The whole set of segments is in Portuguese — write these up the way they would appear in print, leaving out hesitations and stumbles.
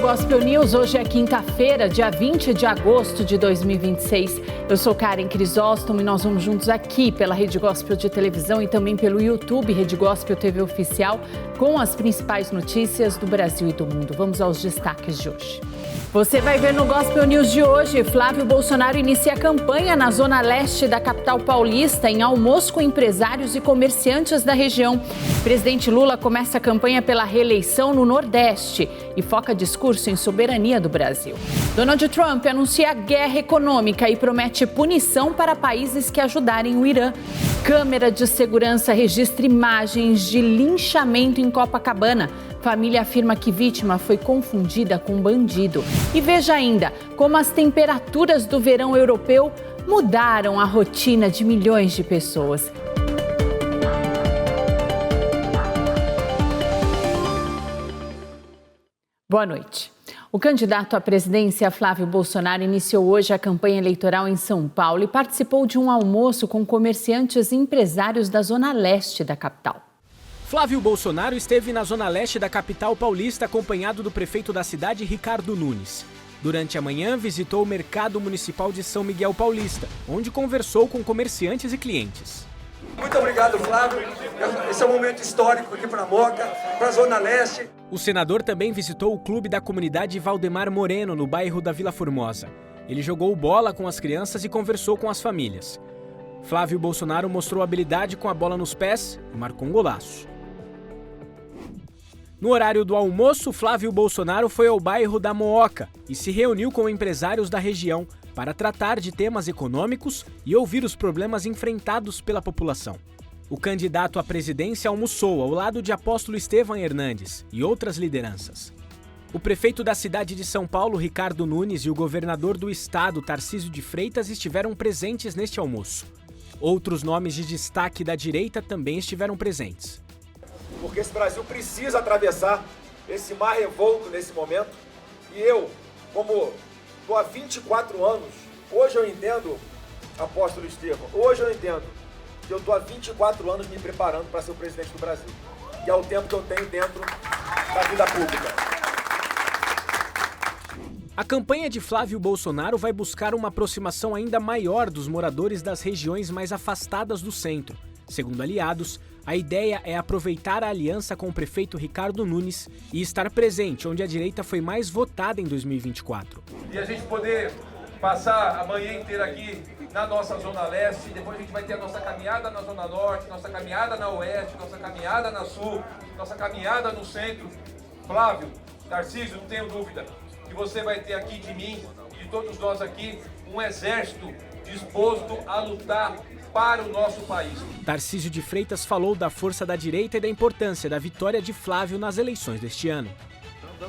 Gospel News. Hoje é quinta-feira, dia 20 de agosto de 2026. Eu sou Karen Crisóstomo e nós vamos juntos aqui pela Rede Gospel de televisão e também pelo YouTube Rede Gospel TV Oficial com as principais notícias do Brasil e do mundo. Vamos aos destaques de hoje. Você vai ver no Gospel News de hoje, Flávio Bolsonaro inicia a campanha na zona leste da capital paulista em almoço com empresários e comerciantes da região. Presidente Lula começa a campanha pela reeleição no Nordeste e foca discurso em soberania do Brasil. Donald Trump anuncia guerra econômica e promete punição para países que ajudarem o Irã. Câmera de segurança registra imagens de linchamento em Copacabana. Família afirma que vítima foi confundida com bandido. E veja ainda como as temperaturas do verão europeu mudaram a rotina de milhões de pessoas. Boa noite. O candidato à presidência, Flávio Bolsonaro, iniciou hoje a campanha eleitoral em São Paulo e participou de um almoço com comerciantes e empresários da zona leste da capital. Flávio Bolsonaro esteve na zona leste da capital paulista acompanhado do prefeito da cidade, Ricardo Nunes. Durante a manhã, visitou o Mercado Municipal de São Miguel Paulista, onde conversou com comerciantes e clientes. Muito obrigado, Flávio. Esse é um momento histórico aqui para a Moca, para a Zona Leste. O senador também visitou o clube da comunidade Valdemar Moreno, no bairro da Vila Formosa. Ele jogou bola com as crianças e conversou com as famílias. Flávio Bolsonaro mostrou habilidade com a bola nos pés e marcou um golaço. No horário do almoço, Flávio Bolsonaro foi ao bairro da Mooca e se reuniu com empresários da região para tratar de temas econômicos e ouvir os problemas enfrentados pela população. O candidato à presidência almoçou ao lado de Apóstolo Estevão Hernandes e outras lideranças. O prefeito da cidade de São Paulo, Ricardo Nunes, e o governador do estado, Tarcísio de Freitas, estiveram presentes neste almoço. Outros nomes de destaque da direita também estiveram presentes. Porque esse Brasil precisa atravessar esse mar revolto nesse momento. E eu, como estou há 24 anos, hoje eu entendo, Apóstolo Estevão, hoje eu entendo que eu estou há 24 anos me preparando para ser o presidente do Brasil. Que é o tempo que eu tenho dentro da vida pública. A campanha de Flávio Bolsonaro vai buscar uma aproximação ainda maior dos moradores das regiões mais afastadas do centro. Segundo aliados, a ideia é aproveitar a aliança com o prefeito Ricardo Nunes e estar presente onde a direita foi mais votada em 2024. E a gente poder passar a manhã inteira aqui na nossa Zona Leste, depois a gente vai ter a nossa caminhada na Zona Norte, nossa caminhada na Oeste, nossa caminhada na Sul, nossa caminhada no Centro. Flávio, Tarcísio, não tenho dúvida que você vai ter aqui de mim e de todos nós aqui um exército disposto a lutar para o nosso país. Tarcísio de Freitas falou da força da direita e da importância da vitória de Flávio nas eleições deste ano.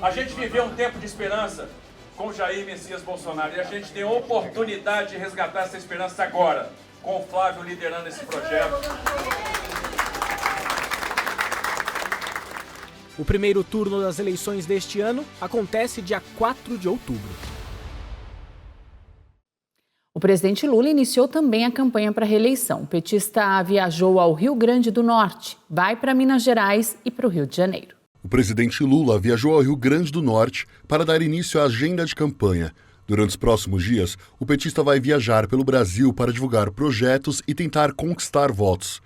A gente viveu um tempo de esperança com Jair Messias Bolsonaro e a gente tem a oportunidade de resgatar essa esperança agora, com o Flávio liderando esse projeto. O primeiro turno das eleições deste ano acontece dia 4 de outubro. O presidente Lula iniciou também a campanha para a reeleição. O petista viajou ao Rio Grande do Norte, vai para Minas Gerais e para o Rio de Janeiro. O presidente Lula viajou ao Rio Grande do Norte para dar início à agenda de campanha. Durante os próximos dias, o petista vai viajar pelo Brasil para divulgar projetos e tentar conquistar votos.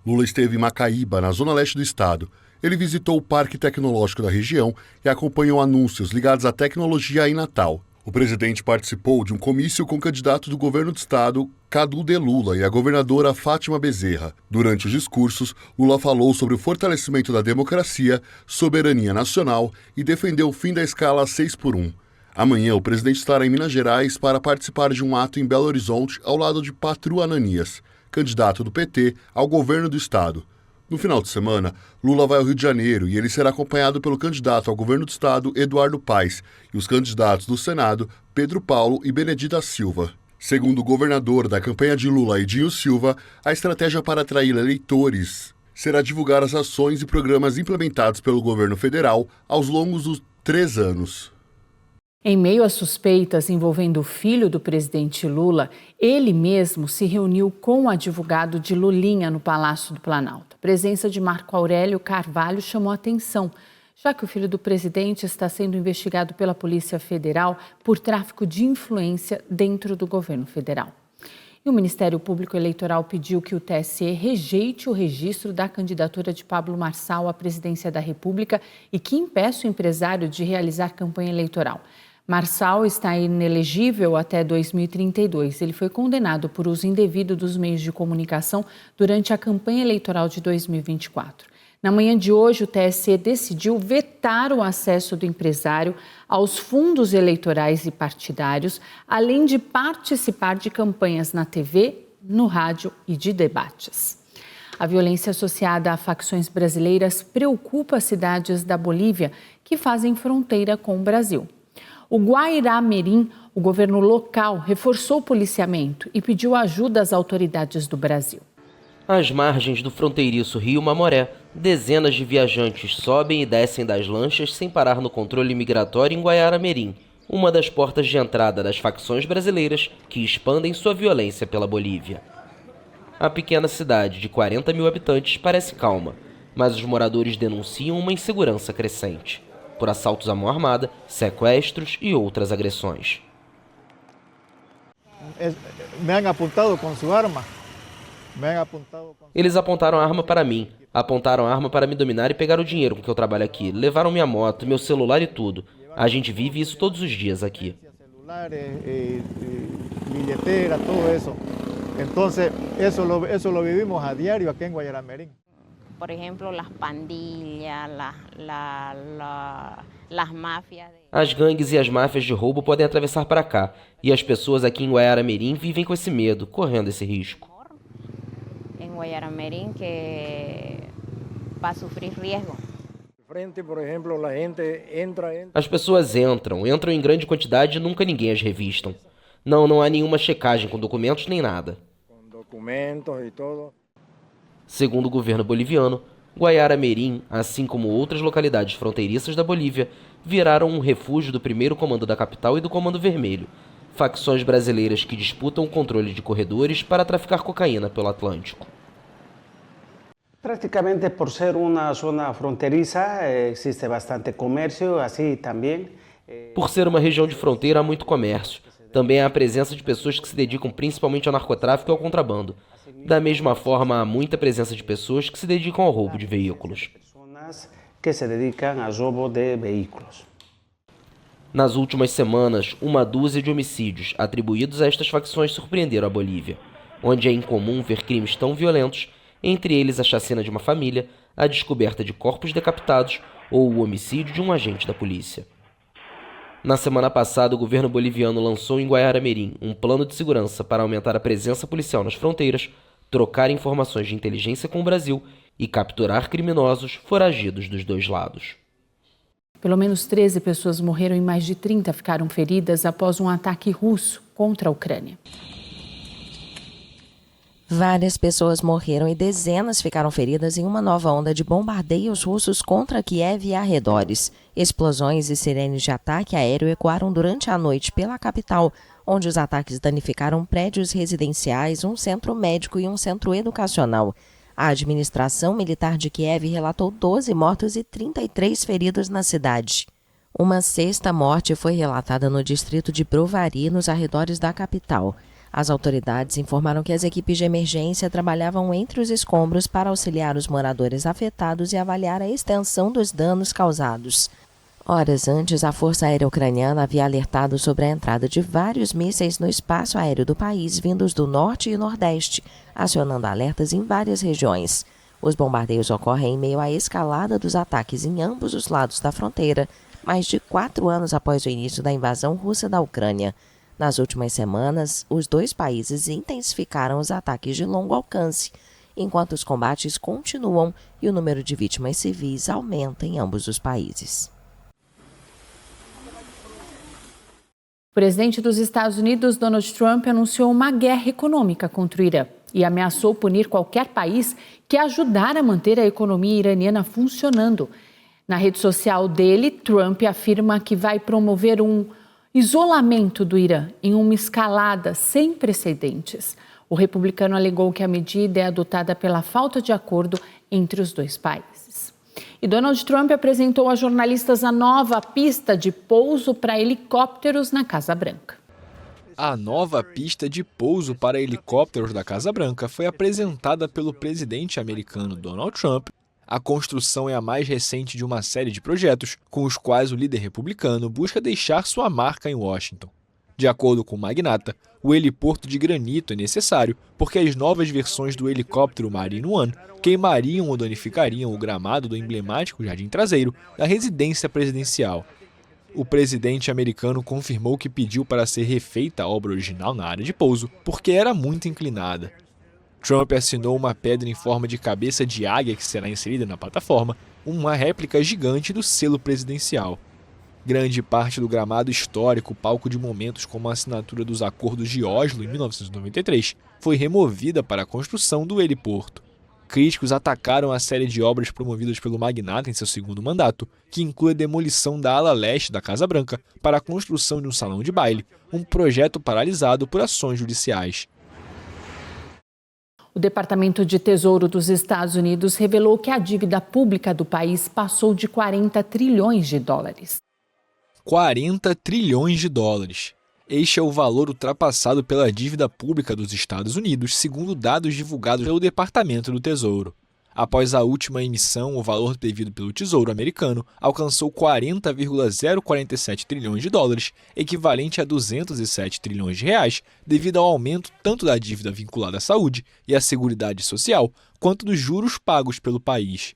Lula esteve em Macaíba, na zona leste do estado. Ele visitou o Parque Tecnológico da região e acompanhou anúncios ligados à tecnologia em Natal. O presidente participou de um comício com o candidato do governo do estado, Cadu de Lula, e a governadora Fátima Bezerra. Durante os discursos, Lula falou sobre o fortalecimento da democracia, soberania nacional e defendeu o fim da escala 6x1. Amanhã, o presidente estará em Minas Gerais para participar de um ato em Belo Horizonte ao lado de Patru Ananias, candidato do PT ao governo do estado. No final de semana, Lula vai ao Rio de Janeiro e ele será acompanhado pelo candidato ao governo do estado, Eduardo Paes, e os candidatos do Senado, Pedro Paulo e Benedita Silva. Segundo o governador da campanha de Lula, Edinho Silva, a estratégia para atrair eleitores será divulgar as ações e programas implementados pelo governo federal aos longos dos 3 anos. Em meio a suspeitas envolvendo o filho do presidente Lula, ele mesmo se reuniu com o advogado de Lulinha no Palácio do Planalto. A presença de Marco Aurélio Carvalho chamou a atenção. já que o filho do presidente está sendo investigado pela Polícia Federal por tráfico de influência dentro do governo federal. E o Ministério Público Eleitoral pediu que o TSE rejeite o registro da candidatura de Pablo Marçal à presidência da República e que impeça o empresário de realizar campanha eleitoral. Marçal está inelegível até 2032. Ele foi condenado por uso indevido dos meios de comunicação durante a campanha eleitoral de 2024. Na manhã de hoje, o TSE decidiu vetar o acesso do empresário aos fundos eleitorais e partidários, além de participar de campanhas na TV, no rádio e de debates. A violência associada a facções brasileiras preocupa as cidades da Bolívia, que fazem fronteira com o Brasil. O Guairá-Mirim, o governo local, reforçou o policiamento e pediu ajuda às autoridades do Brasil. Às margens do fronteiriço Rio Mamoré, dezenas de viajantes sobem e descem das lanchas sem parar no controle migratório em Guaiara-Mirim, uma das portas de entrada das facções brasileiras que expandem sua violência pela Bolívia. A pequena cidade de 40 mil habitantes parece calma, mas os moradores denunciam uma insegurança crescente, por assaltos à mão armada, sequestros e outras agressões. Me han apuntado com sua arma. Eles apontaram a arma para mim, apontaram a arma para me dominar e pegar o dinheiro com que eu trabalho aqui. Levaram minha moto, meu celular e tudo. A gente vive isso todos os dias aqui. Billetera, todo isso. Entonces, eso lo vivimos a diario aqui em Guaiara-Mirim. Por exemplo, as pandilhas, as máfias. As gangues e as máfias de roubo podem atravessar para cá, e as pessoas aqui em Guaiara-Mirim vivem com esse medo, correndo esse risco. Em Guaiara-Mirim que vai sofrer risco. As pessoas entram em grande quantidade e nunca ninguém as revistam. Não há nenhuma checagem com documentos nem nada. Segundo o governo boliviano, Guaiara-Mirim, assim como outras localidades fronteiriças da Bolívia, viraram um refúgio do primeiro comando da capital e do Comando Vermelho, facções brasileiras que disputam o controle de corredores para traficar cocaína pelo Atlântico. Prácticamente por ser uma zona fronteiriça, existe bastante comércio, assim também. Por ser uma região de fronteira, há muito comércio. Também há a presença de pessoas que se dedicam principalmente ao narcotráfico e ao contrabando. Da mesma forma, há muita presença de pessoas que se dedicam ao roubo de veículos. Que se dedicam ao roubo de veículos. Nas últimas semanas, uma dúzia de homicídios atribuídos a estas facções surpreenderam a Bolívia, onde é incomum ver crimes tão violentos, entre eles a chacina de uma família, a descoberta de corpos decapitados ou o homicídio de um agente da polícia. Na semana passada, o governo boliviano lançou em Guaiara-Mirim um plano de segurança para aumentar a presença policial nas fronteiras, trocar informações de inteligência com o Brasil e capturar criminosos foragidos dos dois lados. Pelo menos 13 pessoas morreram e mais de 30 ficaram feridas após um ataque russo contra a Ucrânia. Várias pessoas morreram e dezenas ficaram feridas em uma nova onda de bombardeios russos contra Kiev e arredores. Explosões e sirenes de ataque aéreo ecoaram durante a noite pela capital, onde os ataques danificaram prédios residenciais, um centro médico e um centro educacional. A administração militar de Kiev relatou 12 mortos e 33 feridos na cidade. Uma sexta morte foi relatada no distrito de Brovary, nos arredores da capital. As autoridades informaram que as equipes de emergência trabalhavam entre os escombros para auxiliar os moradores afetados e avaliar a extensão dos danos causados. Horas antes, a Força Aérea Ucraniana havia alertado sobre a entrada de vários mísseis no espaço aéreo do país, vindos do norte e nordeste, acionando alertas em várias regiões. Os bombardeios ocorrem em meio à escalada dos ataques em ambos os lados da fronteira, mais de 4 anos após o início da invasão russa da Ucrânia. Nas últimas semanas, os dois países intensificaram os ataques de longo alcance, enquanto os combates continuam e o número de vítimas civis aumenta em ambos os países. O presidente dos Estados Unidos, Donald Trump, anunciou uma guerra econômica contra o Irã e ameaçou punir qualquer país que ajudar a manter a economia iraniana funcionando. Na rede social dele, Trump afirma que vai promover um isolamento do Irã em uma escalada sem precedentes. O republicano alegou que a medida é adotada pela falta de acordo entre os dois países. E Donald Trump apresentou a jornalistas a nova pista de pouso para helicópteros na Casa Branca. A nova pista de pouso para helicópteros da Casa Branca foi apresentada pelo presidente americano Donald Trump. A construção é a mais recente de uma série de projetos com os quais o líder republicano busca deixar sua marca em Washington. De acordo com o magnata, o heliporto de granito é necessário porque as novas versões do helicóptero Marine One queimariam ou danificariam o gramado do emblemático jardim traseiro da residência presidencial. O presidente americano confirmou que pediu para ser refeita a obra original na área de pouso porque era muito inclinada. Trump assinou uma pedra em forma de cabeça de águia que será inserida na plataforma, uma réplica gigante do selo presidencial. Grande parte do gramado histórico, palco de momentos como a assinatura dos Acordos de Oslo em 1993, foi removida para a construção do heliporto. Críticos atacaram a série de obras promovidas pelo magnata em seu segundo mandato, que inclui a demolição da ala leste da Casa Branca para a construção de um salão de baile, um projeto paralisado por ações judiciais. O Departamento de Tesouro dos Estados Unidos revelou que a dívida pública do país passou de 40 trilhões de dólares. 40 trilhões de dólares. Este é o valor ultrapassado pela dívida pública dos Estados Unidos, segundo dados divulgados pelo Departamento do Tesouro. Após a última emissão, o valor devido pelo Tesouro americano alcançou 40,047 trilhões de dólares, equivalente a 207 trilhões de reais, devido ao aumento tanto da dívida vinculada à saúde e à Seguridade Social, quanto dos juros pagos pelo país.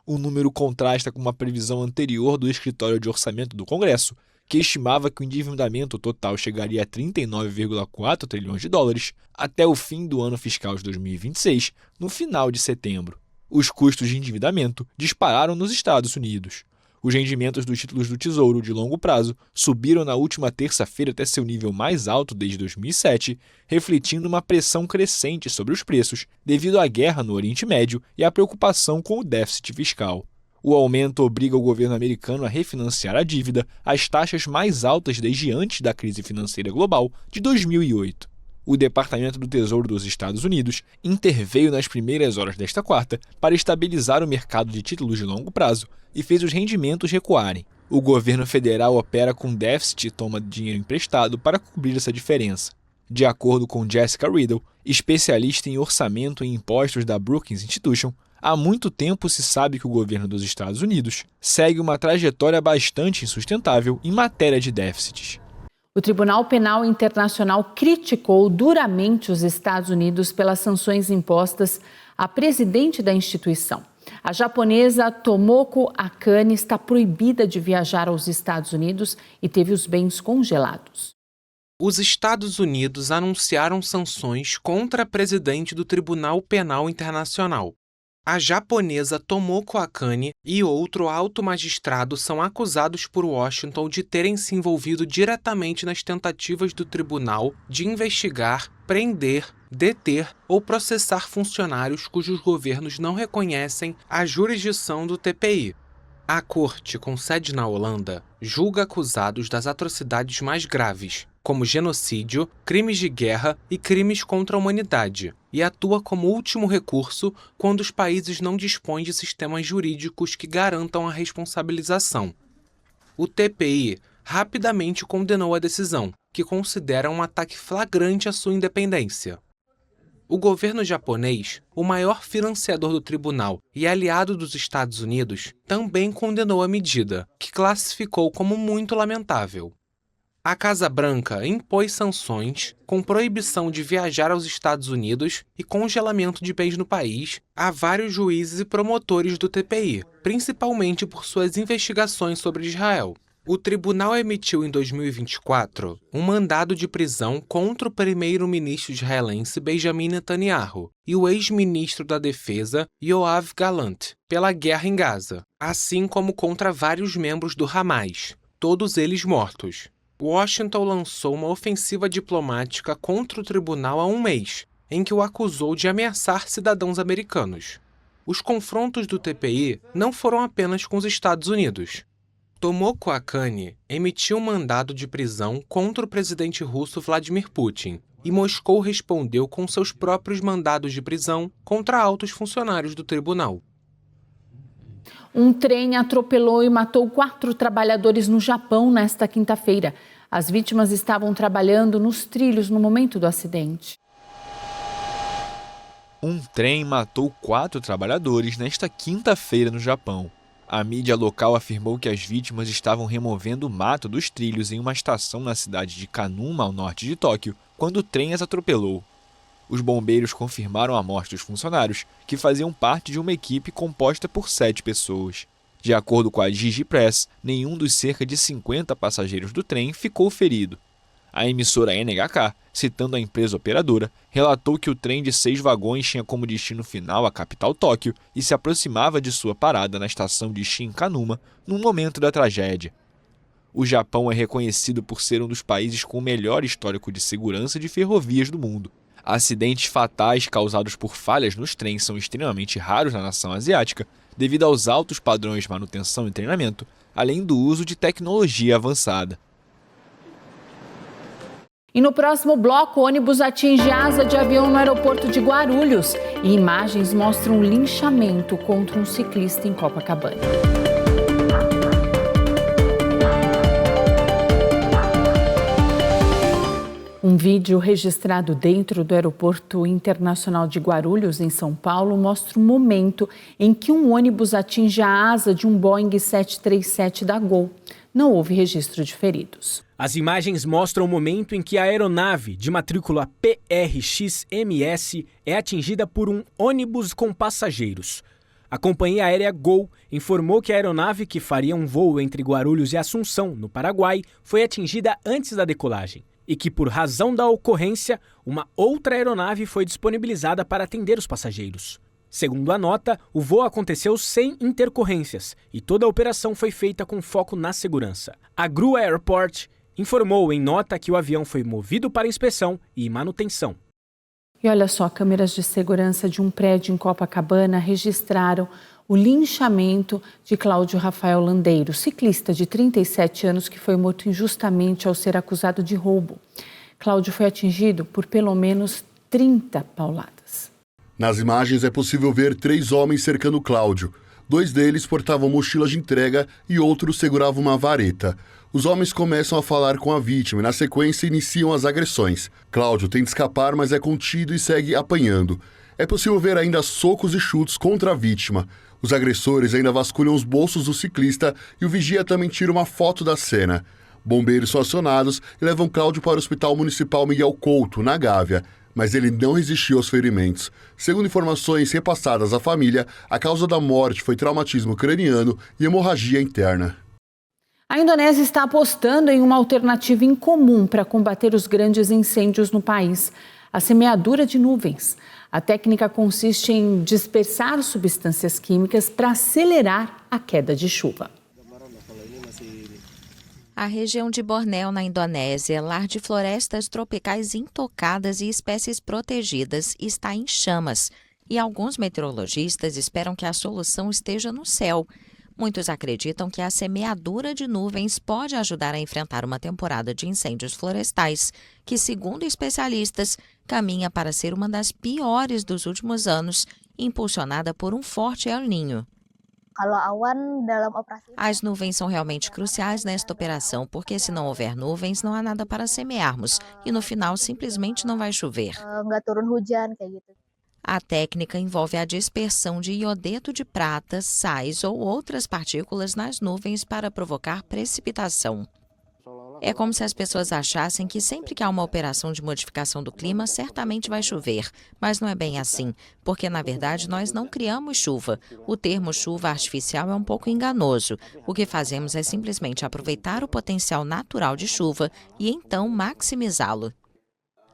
O número contrasta com uma previsão anterior do Escritório de Orçamento do Congresso, que estimava que o endividamento total chegaria a 39,4 trilhões de dólares até o fim do ano fiscal de 2026, no final de setembro. Os custos de endividamento dispararam nos Estados Unidos. Os rendimentos dos títulos do Tesouro de longo prazo subiram na última terça-feira até seu nível mais alto desde 2007, refletindo uma pressão crescente sobre os preços devido à guerra no Oriente Médio e à preocupação com o déficit fiscal. O aumento obriga o governo americano a refinanciar a dívida às taxas mais altas desde antes da crise financeira global de 2008. O Departamento do Tesouro dos Estados Unidos interveio nas primeiras horas desta quarta para estabilizar o mercado de títulos de longo prazo e fez os rendimentos recuarem. O governo federal opera com déficit e toma dinheiro emprestado para cobrir essa diferença. De acordo com Jessica Riddle, especialista em orçamento e impostos da Brookings Institution, há muito tempo se sabe que o governo dos Estados Unidos segue uma trajetória bastante insustentável em matéria de déficits. O Tribunal Penal Internacional criticou duramente os Estados Unidos pelas sanções impostas à presidente da instituição. A japonesa Tomoko Akane está proibida de viajar aos Estados Unidos e teve os bens congelados. Os Estados Unidos anunciaram sanções contra a presidente do Tribunal Penal Internacional. A japonesa Tomoko Akane e outro alto magistrado são acusados por Washington de terem se envolvido diretamente nas tentativas do tribunal de investigar, prender, deter ou processar funcionários cujos governos não reconhecem a jurisdição do TPI. A corte, com sede na Holanda, julga acusados das atrocidades mais graves, como genocídio, crimes de guerra e crimes contra a humanidade, e atua como último recurso quando os países não dispõem de sistemas jurídicos que garantam a responsabilização. O TPI rapidamente condenou a decisão, que considera um ataque flagrante à sua independência. O governo japonês, o maior financiador do tribunal e aliado dos Estados Unidos, também condenou a medida, que classificou como muito lamentável. A Casa Branca impôs sanções, com proibição de viajar aos Estados Unidos e congelamento de bens no país, a vários juízes e promotores do TPI, principalmente por suas investigações sobre Israel. O tribunal emitiu em 2024 um mandado de prisão contra o primeiro-ministro israelense Benjamin Netanyahu e o ex-ministro da Defesa Yoav Gallant pela guerra em Gaza, assim como contra vários membros do Hamas, todos eles mortos. Washington lançou uma ofensiva diplomática contra o tribunal há um mês, em que o acusou de ameaçar cidadãos americanos. Os confrontos do TPI não foram apenas com os Estados Unidos. Tomoko Akane emitiu um mandado de prisão contra o presidente russo Vladimir Putin, e Moscou respondeu com seus próprios mandados de prisão contra altos funcionários do tribunal. Um trem atropelou e matou 4 trabalhadores no Japão nesta quinta-feira. As vítimas estavam trabalhando nos trilhos no momento do acidente. Um trem matou 4 trabalhadores nesta quinta-feira no Japão. A mídia local afirmou que as vítimas estavam removendo o mato dos trilhos em uma estação na cidade de Kanuma, ao norte de Tóquio, quando o trem as atropelou. Os bombeiros confirmaram a morte dos funcionários, que faziam parte de uma equipe composta por 7 pessoas. De acordo com a Jiji Press, nenhum dos cerca de 50 passageiros do trem ficou ferido. A emissora NHK, citando a empresa operadora, relatou que o trem de 6 vagões tinha como destino final a capital Tóquio e se aproximava de sua parada na estação de Shin-Kanuma no momento da tragédia. O Japão é reconhecido por ser um dos países com o melhor histórico de segurança de ferrovias do mundo. Acidentes fatais causados por falhas nos trens são extremamente raros na nação asiática, devido aos altos padrões de manutenção e treinamento, além do uso de tecnologia avançada. E no próximo bloco, o ônibus atinge asa de avião no aeroporto de Guarulhos. E imagens mostram um linchamento contra um ciclista em Copacabana. Um vídeo registrado dentro do Aeroporto Internacional de Guarulhos, em São Paulo, mostra o momento em que um ônibus atinge a asa de um Boeing 737 da Gol. Não houve registro de feridos. As imagens mostram o momento em que a aeronave de matrícula PRX-MS é atingida por um ônibus com passageiros. A companhia aérea Gol informou que a aeronave que faria um voo entre Guarulhos e Assunção, no Paraguai, foi atingida antes da decolagem e que, por razão da ocorrência, uma outra aeronave foi disponibilizada para atender os passageiros. Segundo a nota, o voo aconteceu sem intercorrências e toda a operação foi feita com foco na segurança. A GRU Airport informou em nota que o avião foi movido para inspeção e manutenção. E olha só, câmeras de segurança de um prédio em Copacabana registraram o linchamento de Cláudio Rafael Landeiro, ciclista de 37 anos que foi morto injustamente ao ser acusado de roubo. Cláudio foi atingido por pelo menos 30 pauladas. Nas imagens é possível ver 3 homens cercando Cláudio. 2 deles portavam mochilas de entrega e outro segurava uma vareta. Os homens começam a falar com a vítima e, na sequência, iniciam as agressões. Cláudio tenta escapar, mas é contido e segue apanhando. É possível ver ainda socos e chutes contra a vítima. Os agressores ainda vasculham os bolsos do ciclista e o vigia também tira uma foto da cena. Bombeiros são acionados e levam Cláudio para o Hospital Municipal Miguel Couto, na Gávea. Mas ele não resistiu aos ferimentos. Segundo informações repassadas à família, a causa da morte foi traumatismo craniano e hemorragia interna. A Indonésia está apostando em uma alternativa incomum para combater os grandes incêndios no país: a semeadura de nuvens. A técnica consiste em dispersar substâncias químicas para acelerar a queda de chuva. A região de Bornéu, na Indonésia, lar de florestas tropicais intocadas e espécies protegidas, está em chamas. E alguns meteorologistas esperam que a solução esteja no céu. Muitos acreditam que a semeadura de nuvens pode ajudar a enfrentar uma temporada de incêndios florestais, que, segundo especialistas, caminha para ser uma das piores dos últimos anos, impulsionada por um forte El Niño. As nuvens são realmente cruciais nesta operação, porque se não houver nuvens, não há nada para semearmos, e no final simplesmente não vai chover. A técnica envolve a dispersão de iodeto de prata, sais ou outras partículas nas nuvens para provocar precipitação. É como se as pessoas achassem que sempre que há uma operação de modificação do clima, certamente vai chover. Mas não é bem assim, porque na verdade nós não criamos chuva. O termo chuva artificial é um pouco enganoso. O que fazemos é simplesmente aproveitar o potencial natural de chuva e então maximizá-lo.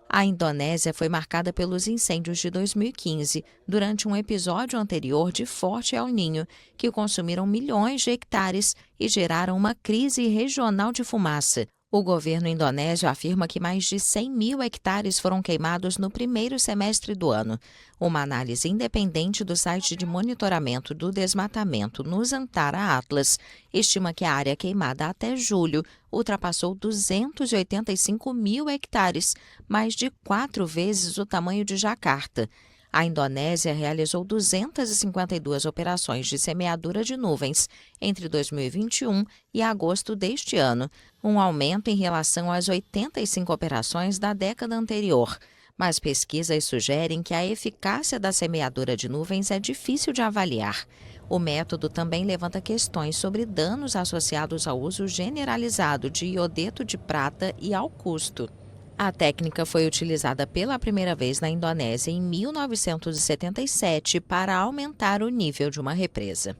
A Indonésia foi marcada pelos incêndios de 2015, durante um episódio anterior de forte El Niño, que consumiram milhões de hectares e geraram uma crise regional de fumaça. O governo indonésio afirma que mais de 100 mil hectares foram queimados no primeiro semestre do ano. Uma análise independente do site de monitoramento do desmatamento Nusantara Atlas estima que a área queimada até julho ultrapassou 285 mil hectares, mais de 4 vezes o tamanho de Jacarta. A Indonésia realizou 252 operações de semeadura de nuvens entre 2021 e agosto deste ano, um aumento em relação às 85 operações da década anterior. Mas pesquisas sugerem que a eficácia da semeadura de nuvens é difícil de avaliar. O método também levanta questões sobre danos associados ao uso generalizado de iodeto de prata e ao custo. A técnica foi utilizada pela primeira vez na Indonésia em 1977 para aumentar o nível de uma represa.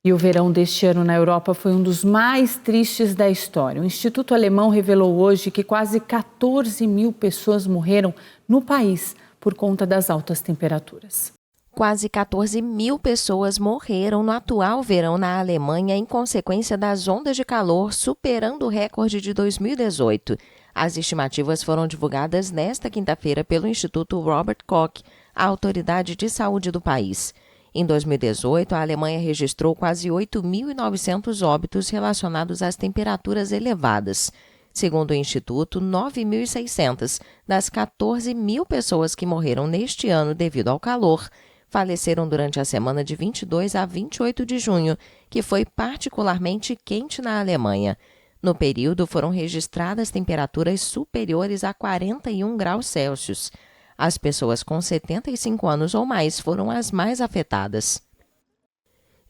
E o verão deste ano na Europa foi um dos mais tristes da história. O Instituto Alemão revelou hoje que quase 14 mil pessoas morreram no país por conta das altas temperaturas. Quase 14 mil pessoas morreram no atual verão na Alemanha em consequência das ondas de calor, superando o recorde de 2018. As estimativas foram divulgadas nesta quinta-feira pelo Instituto Robert Koch, a autoridade de saúde do país. Em 2018, a Alemanha registrou quase 8.900 óbitos relacionados às temperaturas elevadas. Segundo o Instituto, 9.600 das 14 mil pessoas que morreram neste ano devido ao calor faleceram durante a semana de 22 a 28 de junho, que foi particularmente quente na Alemanha. No período, foram registradas temperaturas superiores a 41 graus Celsius. As pessoas com 75 anos ou mais foram as mais afetadas.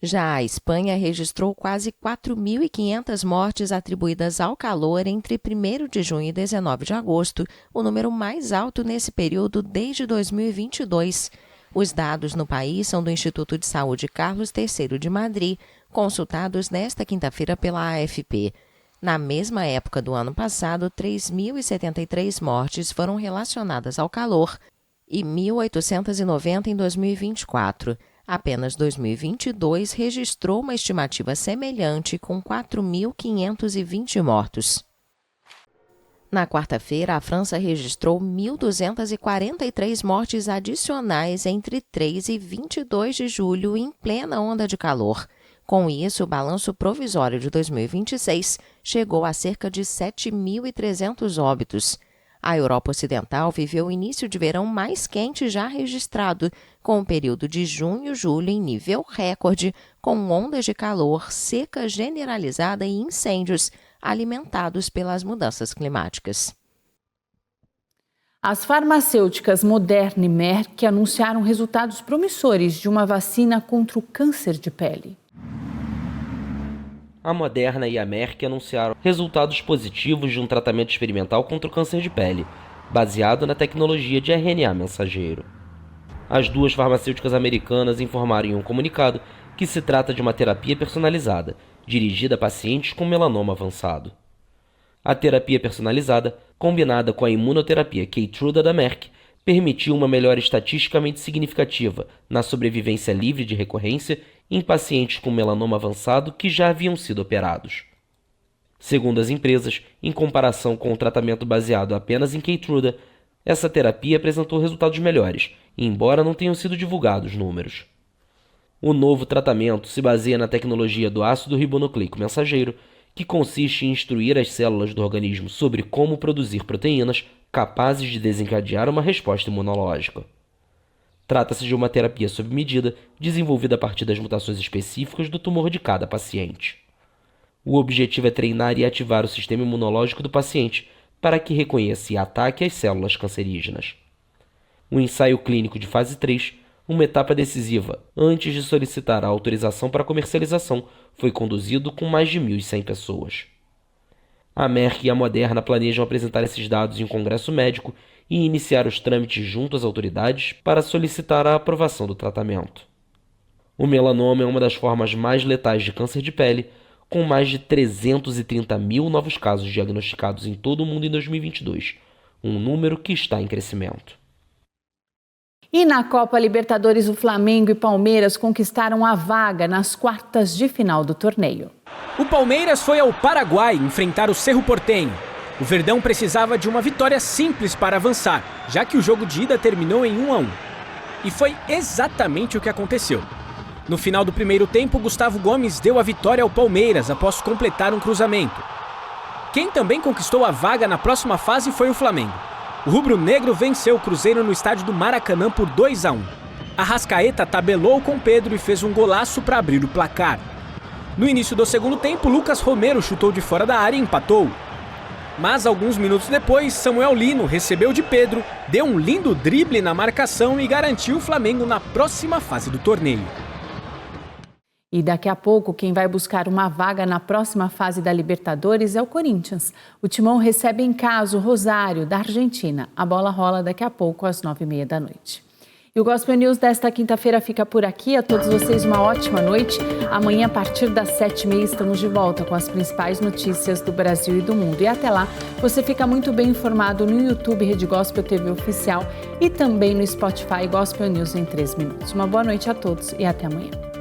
Já a Espanha registrou quase 4.500 mortes atribuídas ao calor entre 1º de junho e 19 de agosto, o número mais alto nesse período desde 2022. Os dados no país são do Instituto de Saúde Carlos III de Madrid, consultados nesta quinta-feira pela AFP. Na mesma época do ano passado, 3.073 mortes foram relacionadas ao calor e 1.890 em 2024. Apenas 2022 registrou uma estimativa semelhante, com 4.520 mortos. Na quarta-feira, a França registrou 1.243 mortes adicionais entre 3 e 22 de julho, em plena onda de calor. Com isso, o balanço provisório de 2026 chegou a cerca de 7.300 óbitos. A Europa Ocidental viveu o início de verão mais quente já registrado, com o período de junho-julho em nível recorde, com ondas de calor, seca generalizada e incêndios alimentados pelas mudanças climáticas. As farmacêuticas Moderna e Merck anunciaram resultados promissores de uma vacina contra o câncer de pele. A Moderna e a Merck anunciaram resultados positivos de um tratamento experimental contra o câncer de pele, baseado na tecnologia de RNA mensageiro. As duas farmacêuticas americanas informaram em um comunicado que se trata de uma terapia personalizada, dirigida a pacientes com melanoma avançado. A terapia personalizada, combinada com a imunoterapia Keytruda da Merck, permitiu uma melhora estatisticamente significativa na sobrevivência livre de recorrência em pacientes com melanoma avançado que já haviam sido operados. Segundo as empresas, em comparação com o tratamento baseado apenas em Keytruda, essa terapia apresentou resultados melhores, embora não tenham sido divulgados números. O novo tratamento se baseia na tecnologia do ácido ribonucleico mensageiro, que consiste em instruir as células do organismo sobre como produzir proteínas capazes de desencadear uma resposta imunológica. Trata-se de uma terapia sob medida, desenvolvida a partir das mutações específicas do tumor de cada paciente. O objetivo é treinar e ativar o sistema imunológico do paciente para que reconheça e ataque as células cancerígenas. O ensaio clínico de fase 3, uma etapa decisiva antes de solicitar a autorização para comercialização, foi conduzido com mais de 1.100 pessoas. A Merck e a Moderna planejam apresentar esses dados em um congresso médico e iniciar os trâmites junto às autoridades para solicitar a aprovação do tratamento. O melanoma é uma das formas mais letais de câncer de pele, com mais de 330 mil novos casos diagnosticados em todo o mundo em 2022, um número que está em crescimento. E na Copa Libertadores, o Flamengo e Palmeiras conquistaram a vaga nas quartas de final do torneio. O Palmeiras foi ao Paraguai enfrentar o Cerro Porteño. O Verdão precisava de uma vitória simples para avançar, já que o jogo de ida terminou em 1-1. E foi exatamente o que aconteceu. No final do primeiro tempo, Gustavo Gomes deu a vitória ao Palmeiras após completar um cruzamento. Quem também conquistou a vaga na próxima fase foi o Flamengo. O rubro-negro venceu o Cruzeiro no estádio do Maracanã por 2-1. Arrascaeta tabelou com Pedro e fez um golaço para abrir o placar. No início do segundo tempo, Lucas Romero chutou de fora da área e empatou. Mas alguns minutos depois, Samuel Lino recebeu de Pedro, deu um lindo drible na marcação e garantiu o Flamengo na próxima fase do torneio. E daqui a pouco, quem vai buscar uma vaga na próxima fase da Libertadores é o Corinthians. O Timão recebe em casa o Rosário, da Argentina. A bola rola daqui a pouco, às 9h30 da noite. E o Gospel News desta quinta-feira fica por aqui. A todos vocês uma ótima noite. Amanhã, a partir das 7h30, estamos de volta com as principais notícias do Brasil e do mundo. E até lá, você fica muito bem informado no YouTube Rede Gospel TV Oficial e também no Spotify Gospel News em 3 minutos. Uma boa noite a todos e até amanhã.